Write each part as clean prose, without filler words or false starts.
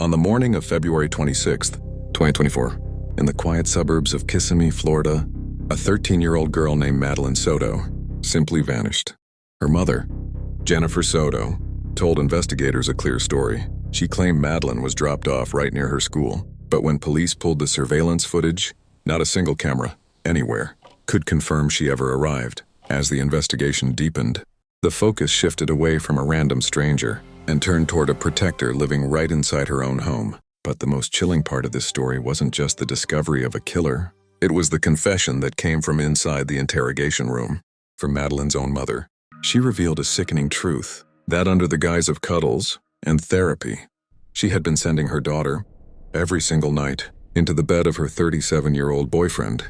On the morning of February 26th, 2024, in the quiet suburbs of Kissimmee, Florida, a 13-year-old girl named Madeline Soto simply vanished. Her mother, Jennifer Soto, told investigators a clear story. She claimed Madeline was dropped off right near her school, but when police pulled the surveillance footage, not a single camera, anywhere, could confirm she ever arrived. As the investigation deepened, the focus shifted away from a random stranger and turned toward a protector living right inside her own home. But the most chilling part of this story wasn't just the discovery of a killer. It was the confession that came from inside the interrogation room. From Madeline's own mother, she revealed a sickening truth, that under the guise of cuddles and therapy, she had been sending her daughter, every single night, into the bed of her 37-year-old boyfriend.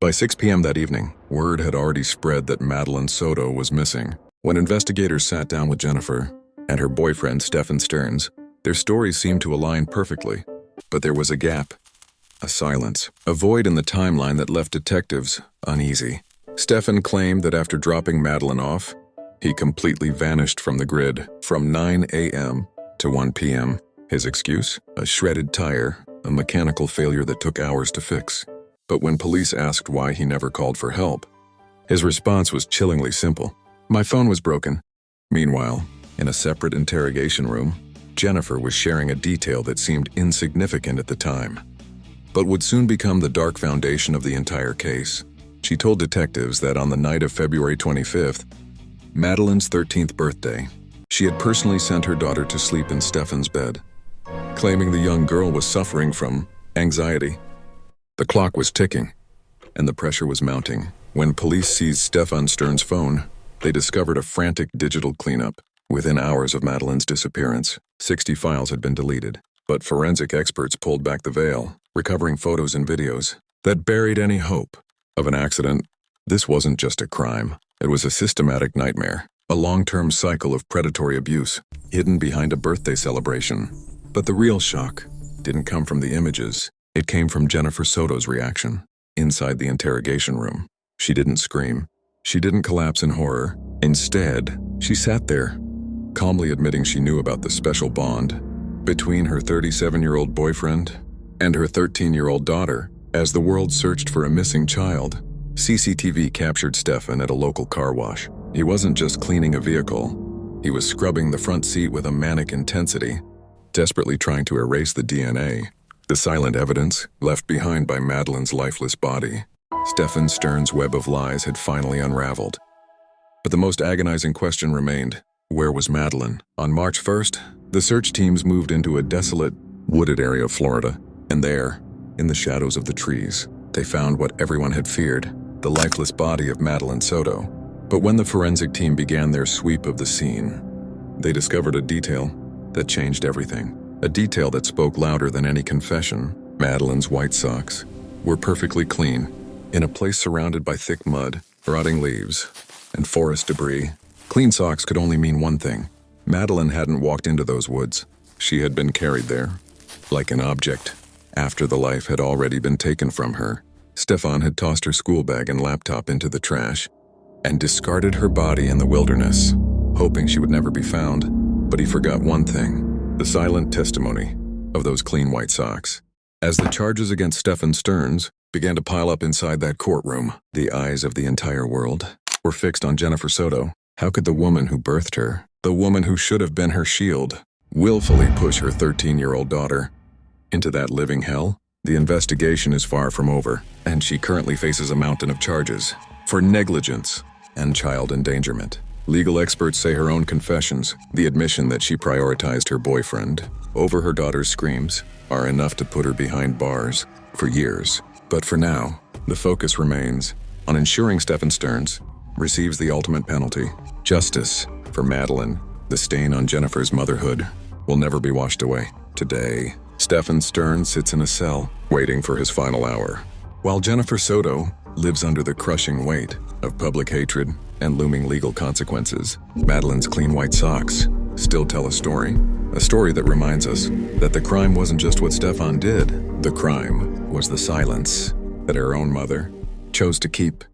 By 6 p.m. that evening, word had already spread that Madeline Soto was missing. When investigators sat down with Jennifer and her boyfriend Stephan Sterns, their stories seemed to align perfectly. But there was a gap, a silence, a void in the timeline that left detectives uneasy. Stephan claimed that after dropping Madeline off, he completely vanished from the grid from 9 a.m. to 1 p.m. His excuse? A shredded tire, a mechanical failure that took hours to fix. But when police asked why he never called for help, his response was chillingly simple. My phone was broken. Meanwhile, in a separate interrogation room, Jennifer was sharing a detail that seemed insignificant at the time, but would soon become the dark foundation of the entire case. She told detectives that on the night of February 25th, Madeline's 13th birthday, she had personally sent her daughter to sleep in Stephan's bed, claiming the young girl was suffering from anxiety. The clock was ticking, and the pressure was mounting. When police seized Stephan Sterns' phone, they discovered a frantic digital cleanup. Within hours of Madeline's disappearance, 60 files had been deleted, but forensic experts pulled back the veil, recovering photos and videos that buried any hope of an accident. This wasn't just a crime. It was a systematic nightmare, a long-term cycle of predatory abuse, hidden behind a birthday celebration. But the real shock didn't come from the images. It came from Jennifer Soto's reaction. Inside the interrogation room, she didn't scream. She didn't collapse in horror. Instead, she sat there, calmly admitting she knew about the special bond between her 37-year-old boyfriend and her 13-year-old daughter. As the world searched for a missing child, CCTV captured Stephan at a local car wash. He wasn't just cleaning a vehicle. He was scrubbing the front seat with a manic intensity, desperately trying to erase the DNA, the silent evidence left behind by Madeline's lifeless body. Stephan Sterns' web of lies had finally unraveled. But the most agonizing question remained: where was Madeline? On March 1st, the search teams moved into a desolate, wooded area of Florida, and there, in the shadows of the trees, they found what everyone had feared: the lifeless body of Madeline Soto. But when the forensic team began their sweep of the scene, they discovered a detail that changed everything. A detail that spoke louder than any confession. Madeline's white socks were perfectly clean, in a place surrounded by thick mud, rotting leaves, and forest debris. Clean socks could only mean one thing. Madeline hadn't walked into those woods. She had been carried there, like an object, after the life had already been taken from her. Stephan had tossed her school bag and laptop into the trash and discarded her body in the wilderness, hoping she would never be found. But he forgot one thing: the silent testimony of those clean white socks. As the charges against Stephan Sterns began to pile up inside that courtroom, the eyes of the entire world were fixed on Jennifer Soto. How could the woman who birthed her, the woman who should have been her shield, willfully push her 13-year-old daughter into that living hell? The investigation is far from over, and she currently faces a mountain of charges for negligence and child endangerment. Legal experts say her own confessions, the admission that she prioritized her boyfriend over her daughter's screams, are enough to put her behind bars for years. But for now, the focus remains on ensuring Stephan Sterns receives the ultimate penalty. Justice for Madeline. The stain on Jennifer's motherhood will never be washed away. Today, Stephan Sterns sits in a cell, waiting for his final hour, while Jennifer Soto lives under the crushing weight of public hatred and looming legal consequences. Madeline's clean white socks still tell a story that reminds us that the crime wasn't just what Stephan did. The crime was the silence that her own mother chose to keep.